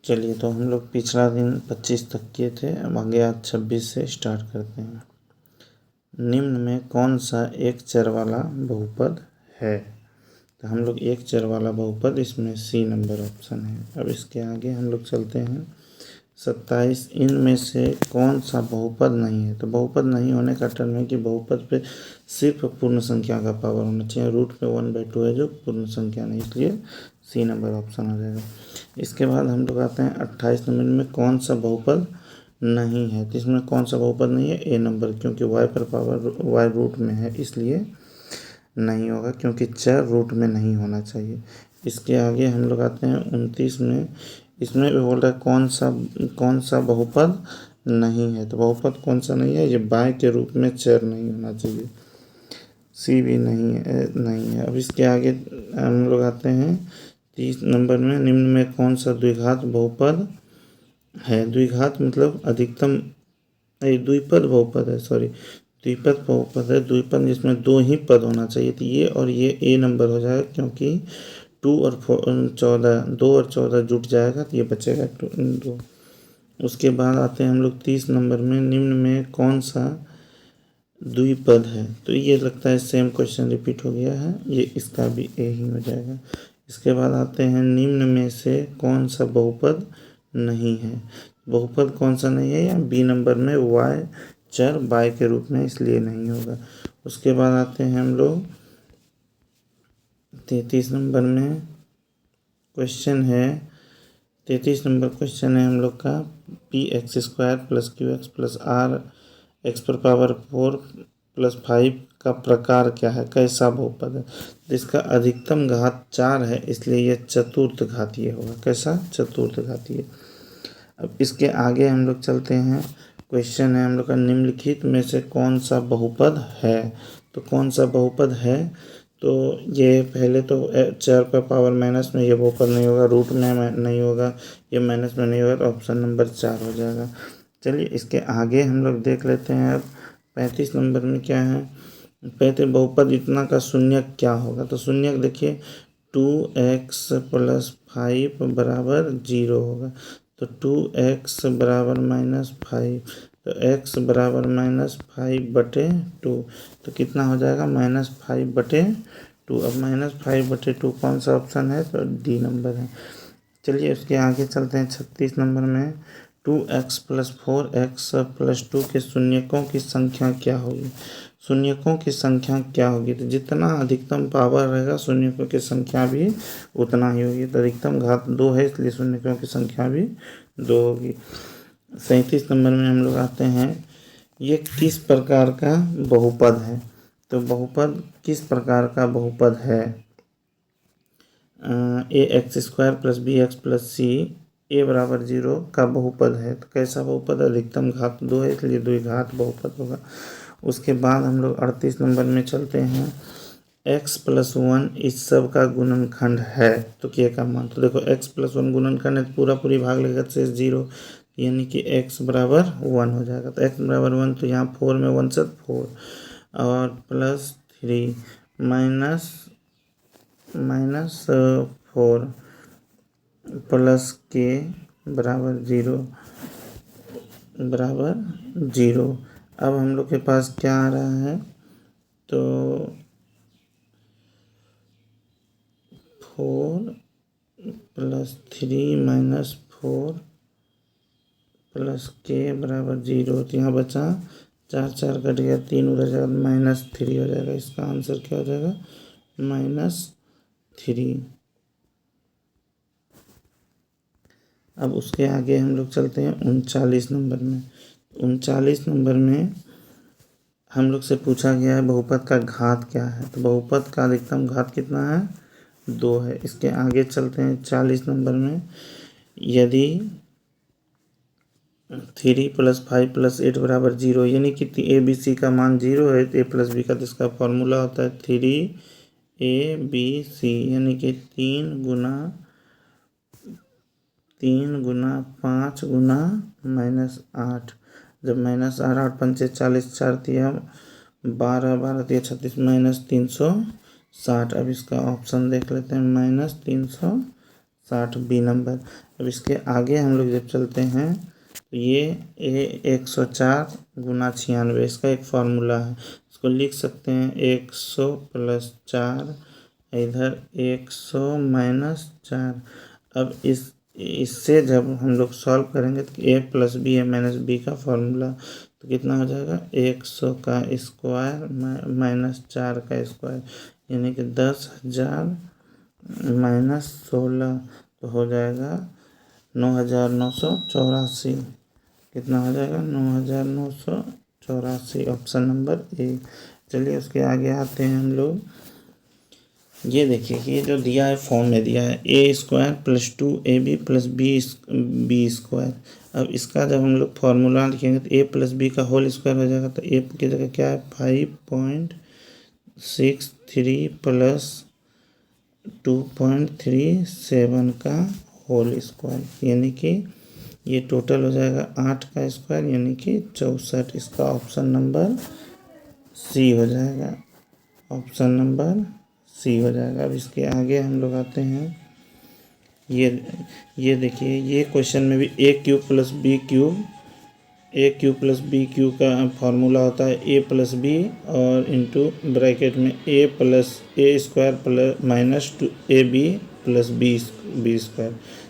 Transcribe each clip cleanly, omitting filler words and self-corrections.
चलिए, तो हम लोग पिछला दिन 25 तक किए थे, अब आगे आज 26 से स्टार्ट करते हैं। निम्न में कौन सा एक चर वाला बहुपद है? तो हम लोग एक चर वाला बहुपद, इसमें सी नंबर ऑप्शन है। अब इसके आगे हम लोग चलते हैं। 27 इनमें से कौन सा बहुपद नहीं है? तो बहुपद नहीं होने का टर्म है कि बहुपद पे सिर्फ पूर्ण संख्या का पावर होना चाहिए। रूट पे 1/2 है जो पूर्ण संख्या नहीं, इसलिए सी नंबर ऑप्शन हो जाएगा। इसके बाद हम लोग आते हैं 28 नंबर में कौन सा बहुपद नहीं है? तो इसमें कौन सा बहुपद नहीं है? ए नंबर, क्योंकि वाई पर पावर वाई रूट में है इसलिए नहीं होगा, क्योंकि चर रूट में नहीं होना चाहिए। इसके आगे हम लोग आते हैं 29 में। इसमें भी बोल रहा है कौन सा बहुपद नहीं है। तो बहुपद कौन सा नहीं है? ये बाय के रूप में चर नहीं होना चाहिए, सी भी नहीं है। अब इसके आगे हम लोग आते हैं 30 नंबर में। निम्न में कौन सा द्विघात बहुपद है? द्विघात मतलब अधिकतम, द्विपद बहुपद है, सॉरी, द्विपद बहुपद है। द्विपद जिसमें दो ही पद होना चाहिए, तो ये और ये ए नंबर हो जाएगा, क्योंकि 2 और 14, 2 और 14 जुट जाएगा तो ये बचेगा 2। उसके बाद आते हैं हम लोग 30 नंबर में। निम्न में कौन सा द्विपद है? तो ये लगता है सेम क्वेश्चन रिपीट हो गया है, ये इसका भी ए ही हो जाएगा। इसके बाद आते हैं निम्न में से कौन सा बहुपद नहीं है? बहुपद कौन सा नहीं है? या बी नंबर में वाई चर बाय के रूप में, इसलिए नहीं होगा। उसके बाद आते हैं हम लोग 33 नंबर में। क्वेश्चन है 33 नंबर क्वेश्चन है हम लोग का, px² + qx + r x पर पावर 4 + 5 का प्रकार क्या है? कैसा बहुपद है? तो इसका अधिकतम घात 4 है, इसलिए यह चतुर्थ घातीय होगा। कैसा? चतुर्थ घातीय। अब इसके आगे हम लोग चलते हैं। क्वेश्चन है हम लोग का, निम्नलिखित में से कौन सा बहुपद है? तो कौन सा बहुपद है? तो ये पहले तो चर पर पावर माइनस में ये बहुपद नहीं होगा, रूट में नहीं होगा, ये माइनस में नहीं होगा, तो ऑप्शन नंबर 4 हो जाएगा। चलिए इसके आगे हम लोग देख लेते हैं। अब 35 नंबर में क्या है? 35 बहुपद इतना का शून्यक क्या होगा? तो शून्यक देखिए 2x + 5 = 0 होगा। तो 2x = -5, तो x = -5/2, तो कितना हो जाएगा? -5/2। अब -5/2 कौन सा ऑप्शन है? तो डी नंबर है। चलिए उसके आगे चलते हैं 36 नंबर में। 2x + 4x + 2 के शून्यकों की संख्या क्या होगी? शून्यकों की संख्या क्या होगी? तो जितना अधिकतम पावर रहेगा शून्यकों की संख्या भी उतना ही होगी। तो अधिकतम घात 2 है, इसलिए शून्यकों की संख्या भी 2 होगी। 37 नंबर में हम लोग आते हैं, ये किस प्रकार का बहुपद है? तो बहुपद किस प्रकार का बहुपद है? ax² + bx + c a = 0 का बहुपद है। तो कैसा बहुपद? अधिकतम घात 2 है, इसलिए द्विघात बहुपद होगा। उसके बाद हम लोग 38 नंबर में चलते हैं। x + 1 इस सब का गुणनखंड है, तो k का मान। तो देखो x + 1 गुणनखंड है, तो पूरी भाग लेगा तो 0, यानी कि x = 1 हो जाएगा। तो x = 1, तो यहाँ 4 में 1 से 4 और +3 -4 + k = 0। अब हम लोग के पास क्या आ रहा है? तो 4 + 3 -4 + k = 0। तो यहाँ बचा 4 4 कट गया, 3 उधर जाएगा, -3 हो जाएगा। इसका आंसर क्या हो जाएगा? -3। अब उसके आगे हम लोग चलते हैं 39 नंबर में। 39 नंबर में हम लोग से पूछा गया है बहुपद का घात क्या है? तो बहुपद का अधिकतम घात कितना है? 2 है। इसके आगे चलते हैं 40 नंबर में। यदि 3 + 5 + 8 = 0, यानी कि ABC का मान 0 है, तो A + B का, तो इसका फॉर्मूला होता है 3ABC, यानी कि 3 × 5 × -8। जब -8 8 पंचे 40, 4 तिया 12, 12 तिया 36, -360। अब इसका ऑप्शन देख लेते हैं, -360। 60 बी नंबर। अब इसके आगे हम लोग जब चलते हैं तो ये 104 गुना 96, इसका एक फार्मूला है, इसको लिख सकते हैं 100 + 4, इधर 100 - 4। अब इससे जब हम लोग सॉल्व करेंगे तो a + b है - b का फार्मूला, तो कितना हो जाएगा 100 का स्क्वायर -4 का स्क्वायर, यानी कि 10,000 - 16, तो हो जाएगा 9,984। कितना हो जाएगा 9,984, ऑप्शन नंबर ए। चलिए उसके आगे आते हैं हम लोग। ये देखिए कि ये जो दिया है फॉर्म में दिया है a² + 2ab + b²। अब इसका जब हम लोग फार्मूला लिखेंगे तो a + b का होल स्क्वायर हो जाएगा, तो a की जगह क्या है 5.63 + 2.37 का होल स्क्वायर, यानी कि ये टोटल हो जाएगा 8 का स्क्वायर, यानी कि 64। इसका ऑप्शन नंबर सी हो जाएगा, ऑप्शन नंबर सी हो जाएगा। अब इसके आगे हम लोग आते हैं। ये देखिए ये क्वेश्चन में भी a³ + b³ का फार्मूला होता है a + b और इंटू ब्रैकेट में a + a² -2ab + b²।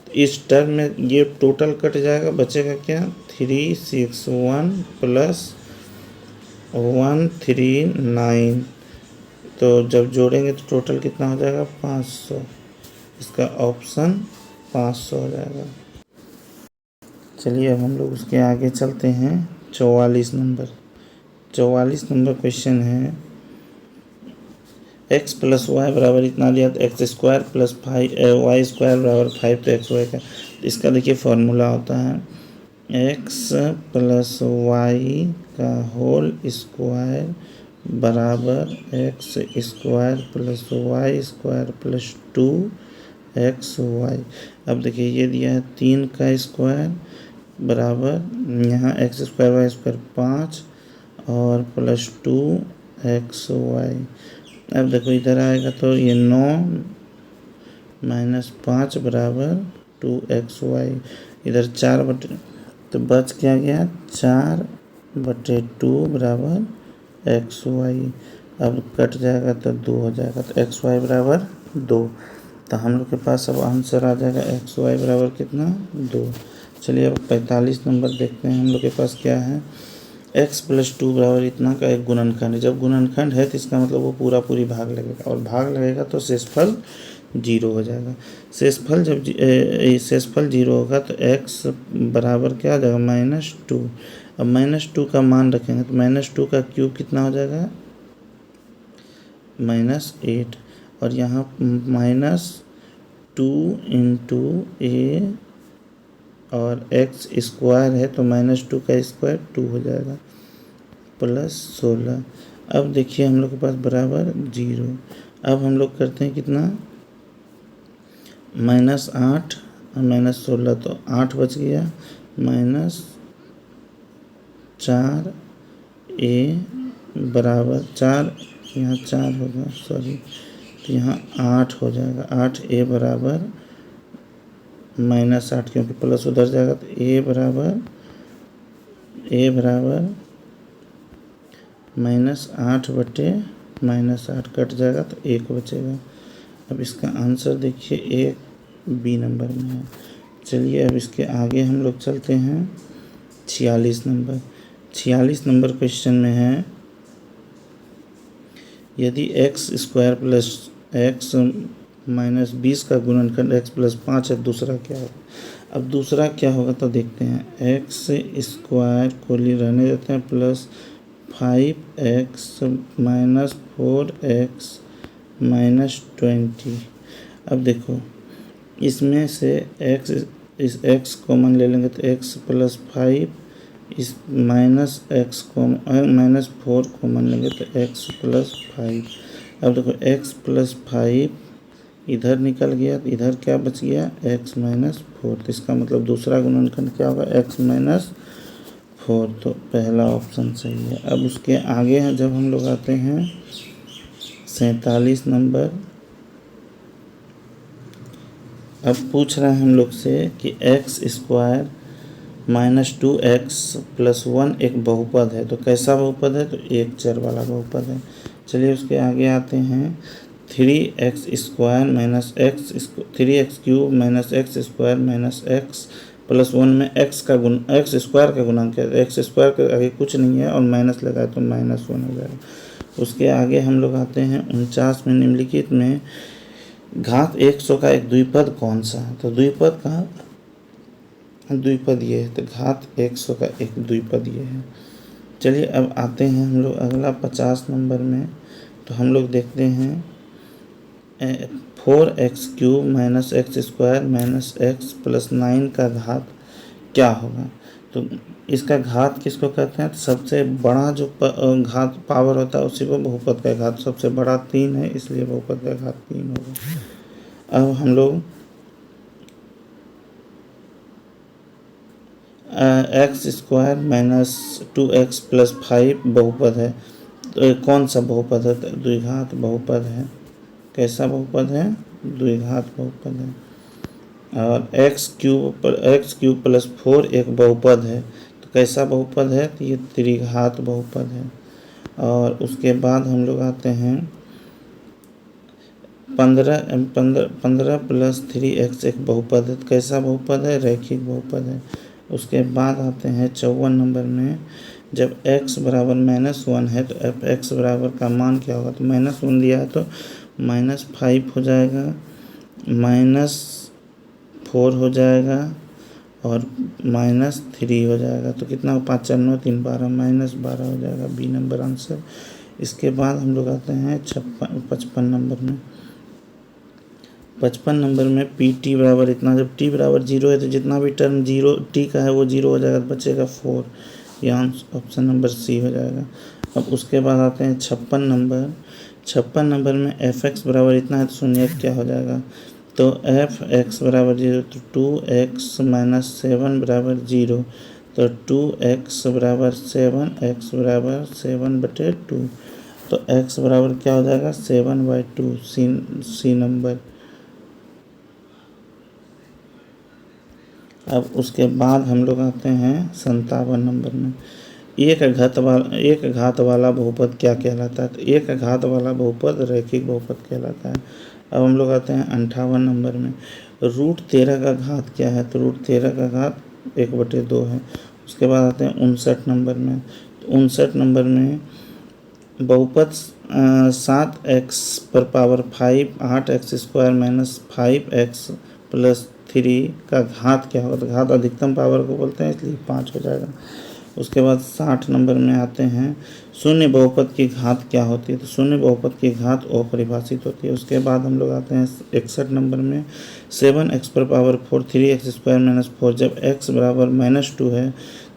तो इस टर्म में ये टोटल कट जाएगा, बचेगा क्या 361 + 139, तो जब जोड़ेंगे तो टोटल कितना हो जाएगा 500। इसका ऑप्शन 500 हो जाएगा। चलिए अब हम लोग उसके आगे चलते हैं। 44 नंबर क्वेश्चन है x + y बराबर इतना दिया तो x² + y² बराबर 5, तो xy का, इसका देखिए फार्मूला होता है x + y का होल स्क्वायर बराबर x² + y² + 2xy। अब देखिए ये दिया है 3 का स्क्वायर बराबर यहाँ x² y² 5 और +2xy। अब देखो इधर आएगा तो ये 9 - 5 बराबर 2xy, इधर 4 तो बच क्या गया 4/2 बराबर xy। अब कट जाएगा तो 2 हो जाएगा, तो xy बराबर 2। तो हम लोग के पास अब आंसर आ जाएगा xy बराबर कितना 2। चलिए अब 45 नंबर देखते हैं। हम लोग के पास क्या है x + 2 बराबर इतना का एक गुणनखंड है। जब गुणनखंड है तो इसका मतलब वो पूरी भाग लगेगा, और भाग लगेगा तो शेषफल 0 हो जाएगा। शेषफल जब शेषफल 0 होगा तो x बराबर क्या हो जाएगा -2। अब -2 का मान रखेंगे तो -2 का क्यूब कितना हो जाएगा -8, और यहाँ -2 × a और x² है तो -2 का स्क्वायर 2 हो जाएगा +16। अब देखिए हम लोग के पास बराबर 0। अब हम लोग करते हैं कितना -8 और -16, तो 8 बच गया, -4a बराबर 4, यहाँ 4 होगा सॉरी, तो यहाँ 8 हो जाएगा। 8a बराबर -8, क्योंकि प्लस उधर जाएगा तो a बराबर -8/-8 कट जाएगा तो 1 बचेगा। अब इसका आंसर देखिए 1 बी नंबर में है। चलिए अब इसके आगे हम लोग चलते हैं। 46 नंबर क्वेश्चन में है यदि x² + x - 20 का गुणनखंड x + 5 है, दूसरा क्या होगा। अब दूसरा क्या होगा तो देखते हैं। x² को रहने देते हैं +5x - 4x - 20। अब देखो इसमें से इस x कॉमन ले लेंगे तो x + 5, इस -x -4 कॉमन लेंगे तो x + 5। अब देखो x + 5 इधर निकल गया, तो इधर क्या बच गया x - 4, तो इसका मतलब दूसरा गुणनखंड क्या होगा x - 4, तो पहला ऑप्शन सही है। अब उसके आगे हैं जब हम लोग आते हैं 47 नंबर अब पूछ रहा है हम लोग से कि एक्स स्क्वायर माइनस 2x+1 एक बहुपद है। तो कैसा बहुपद है? तो एक चर वाला बहुपद है। चलिए उसके आगे आते हैं। 3x³ minus x square minus x+1 में एक्स स्क्वायर का गुणांक है। एक्स स्क्वायर के आगे कुछ नहीं है और माइनस लगाए तो -1 हो जाएगा। उसके आगे हम लोग आते हैं 49 में। निम्नलिखित में घात 100 का एक द्विपद कौन सा है? तो द्विपद का द्विपद ये है, तो घात 100 का एक द्विपद ये है। चलिए अब आते हैं हम लोग अगला 50 नंबर में। तो हम लोग देखते हैं 4x³ minus x square minus x+9 का घात क्या होगा? तो इसका घात किसको कहते हैं? तो सबसे बड़ा जो घात पावर होता है उसी को बहुपद का घात। सबसे बड़ा 3 है, इसलिए बहुपद का घात 3 होगा। अब हम लोग x² माइनस 2x+5 बहुपद है। तो ये कौन सा बहुपद है? तो द्विघात बहुपद है। कैसा बहुपद है? द्विघात बहुपद है। और x³ + 4 एक बहुपद है। तो कैसा बहुपद है? तो ये त्रिघात बहुपद है। और उसके बाद हम लोग आते हैं 15 + 3x एक बहुपद है। तो कैसा बहुपद है? रैखिक बहुपद है। उसके बाद आते हैं 54 नंबर में। जब x बराबर -1 है तो f(x) बराबर का मान क्या होगा? तो -1 दिया है तो -5 हो जाएगा, -4 हो जाएगा और -3 हो जाएगा। तो कितना हो? 5 × 9 = 3 12 -12 हो जाएगा। B number answer. इसके बाद हम लोग आते हैं 55 नंबर में। 55 नंबर में PT बराबर इतना। जब t बराबर 0 है तो जितना भी टर्म t का है वो 0 हो जाएगा, तो बचेगा 4। यहाँ ऑप्शन नंबर C हो जाएगा। अब उसके बाद आते हैं 56 नंबर। 56 नंबर में f(x) बराबर इतना है तो शून्य क्या हो जाएगा? तो f(x) बराबर 0 तो 2x - 7 बराबर 0। तो 2x बराबर 7, x बराबर 7/2। तो x बराबर क्या हो जाएगा? 7/2। C number. अब उसके बाद हम लोग आते हैं 57 नंबर में। एक घात वाला बहुपद क्या कहलाता है? तो एक घात वाला बहुपद रैखिक बहुपद कहलाता है। अब हम लोग आते हैं 58 नंबर में। √13 का घात क्या है? तो √13 का घात 1/2 है। उसके बाद आते हैं 59 नंबर में। तो 59 नंबर में बहुपद 7x⁵ 8x² माइनस 5x+3 का घात क्या होगा? तो घात अधिकतम पावर को बोलते हैं, इसलिए 5 हो जाएगा। उसके बाद 60 नंबर में आते हैं। शून्य बहुपद की घात क्या होती है? तो शून्य बहुपद की घात अपरिभाषित होती है। उसके बाद हम लोग आते हैं 61 नंबर में। 7x⁴ 3x² - 4 जब x बराबर -2 है,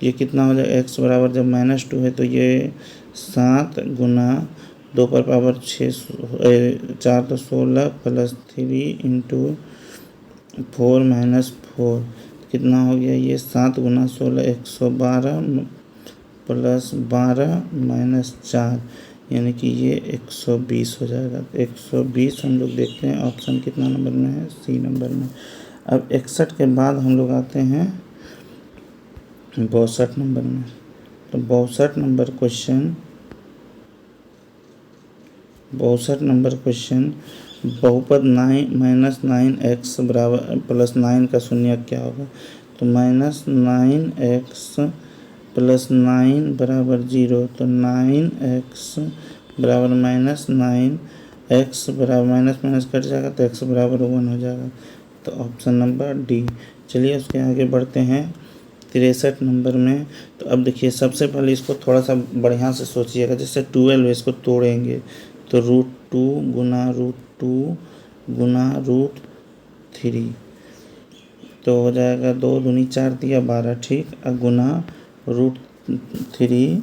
ये कितना हो जाएगा? x बराबर जब -2 है तो ये 7 × 2⁴ 4 तो 16 + 3 × 4 - 4 कितना हो गया? ये 7 × 16 112 + 12 - 4 यानी कि ये 120 हो जाएगा। 120 हम लोग देखते हैं ऑप्शन कितना नंबर में है? C नंबर में। अब 61 के बाद हम लोग आते हैं 62 नंबर में। तो 62 नंबर क्वेश्चन बहुपद 9-9x + 9 का शून्य क्या होगा? तो -9x + 9 बराबर 0। तो 9x बराबर -9, x बराबर माइनस कट जाएगा तो x बराबर 1 हो जाएगा। तो ऑप्शन नंबर D। चलिए उसके आगे बढ़ते हैं 63 नंबर में। तो अब देखिए सबसे पहले इसको थोड़ा सा बढ़िया से सोचिएगा। जैसे 12 है, इसको तोड़ेंगे तो √2 × √2 × √3 तो हो जाएगा 2 दूनी 4 दिया 12, ठीक। अब गुना √3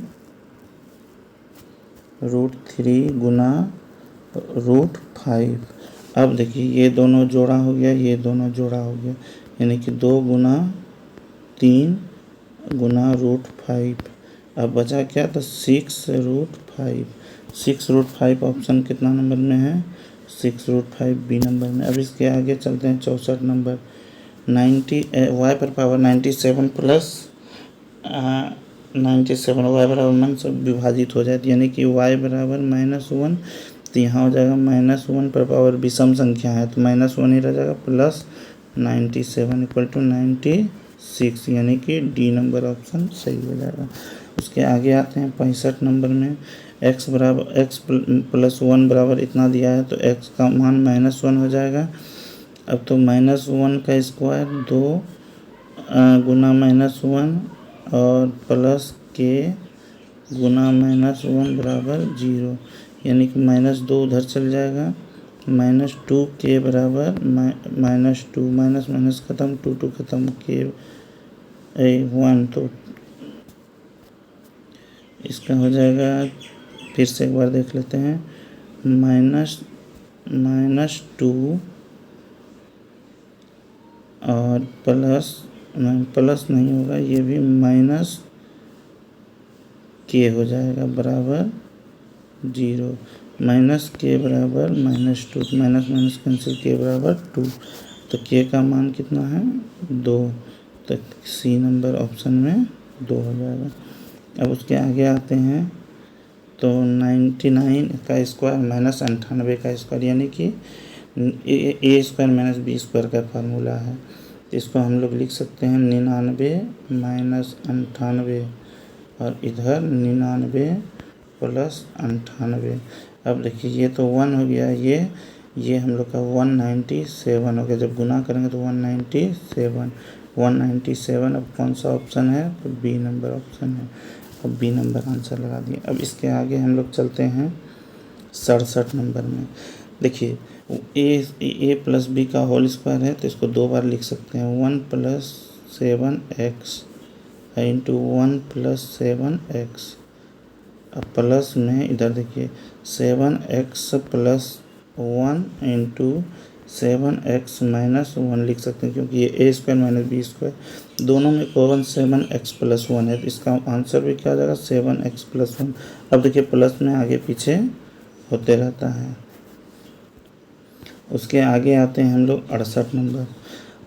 गुना √5। अब देखिए ये दोनों जोड़ा हो गया, ये दोनों जोड़ा हो गया, यानी कि 2 × 3 × √5। अब बचा क्या? तो 6 √5। 6 √5 ऑप्शन कितना नंबर में है? 6√5 बी नंबर में। अब इसके आगे चलते हैं 64 नंबर। 90 y पर पावर 97 प्लस 97 y बराबर -1 से विभाजित हो जाती है, यानी कि y बराबर -1। तो यहाँ हो जाएगा -1 पर पावर विषम संख्या है तो -1 ही रह जाएगा, प्लस 97 इक्वल टू 96, यानी कि डी नंबर ऑप्शन सही हो जाएगा। उसके आगे आते हैं 65 नंबर में। x प्लस 1 बराबर इतना दिया है तो x का मान -1 हो जाएगा। अब तो -1 का स्क्वायर 2 गुना -1 और प्लस k गुना -1 बराबर 0, यानी कि -2 उधर चल जाएगा। -2k बराबर -2 माइनस खत्म, 2 खत्म, k 1, तो इसका हो जाएगा, फिर से एक बार देख लेते हैं, -2 और प्लस नहीं होगा, ये भी -k हो जाएगा बराबर 0, -k बराबर -2, माइनस कैंसिल, k बराबर 2, तो k का मान कितना है 2, तो सी नंबर ऑप्शन में 2 हो जाएगा। अब उसके आगे आते हैं तो 99 का स्क्वायर -98 का स्क्वायर, यानी कि ए स्क्वायर माइनस बी स्क्वायर का फार्मूला है। तो इसको हम लोग लिख सकते हैं 99 माइनस 98 और इधर 99 प्लस 98। अब देखिए ये तो 1 हो गया, ये हम लोग का 197 हो गया, जब गुना करेंगे तो 197। अब कौन सा ऑप्शन है, तो बी नंबर ऑप्शन है। अब बी नंबर आंसर लगा दिए। अब इसके आगे हम लोग चलते हैं 67 नंबर में। देखिए ए प्लस बी का होल स्क्वायर है तो इसको 2 बार लिख सकते हैं, 1 + 7x इंटू 1 + 7x। अब प्लस में इधर देखिए 7x + 1 इंटू 7x - 1 लिख सकते हैं, क्योंकि ये ए स्क्वायर माइनस बी स्क्वायर दोनों में कॉमन 7x + 1 है, तो इसका आंसर भी क्या आ जाएगा 7x + 1। अब देखिए प्लस में आगे पीछे होते रहता है। उसके आगे आते हैं हम लोग 68 नंबर।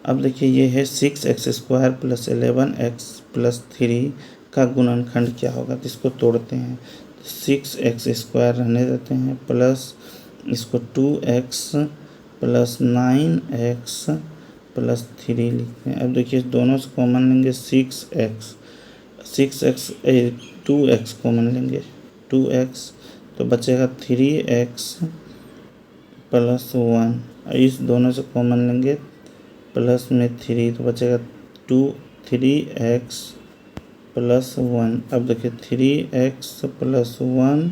अब देखिए ये है 6x² + 11x + 3 का गुणनखंड क्या होगा, तो इसको तोड़ते हैं। 6x² रहने देते हैं, प्लस इसको 2x + 9x + 3 लिखते हैं। अब देखिए दोनों से कॉमन लेंगे 2x कॉमन लेंगे 2x, तो बचेगा 3x + 1, इस दोनों से कॉमन लेंगे प्लस में 3, तो बचेगा 3x + 1। अब देखिए 3x + 1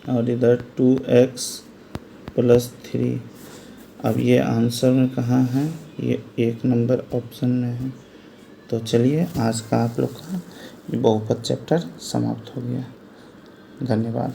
और इधर 2x + 3। अब ये आंसर में कहाँ है, ये 1 नंबर ऑप्शन में है। तो चलिए आज का आप लोग का बहुपद चैप्टर समाप्त हो गया। धन्यवाद।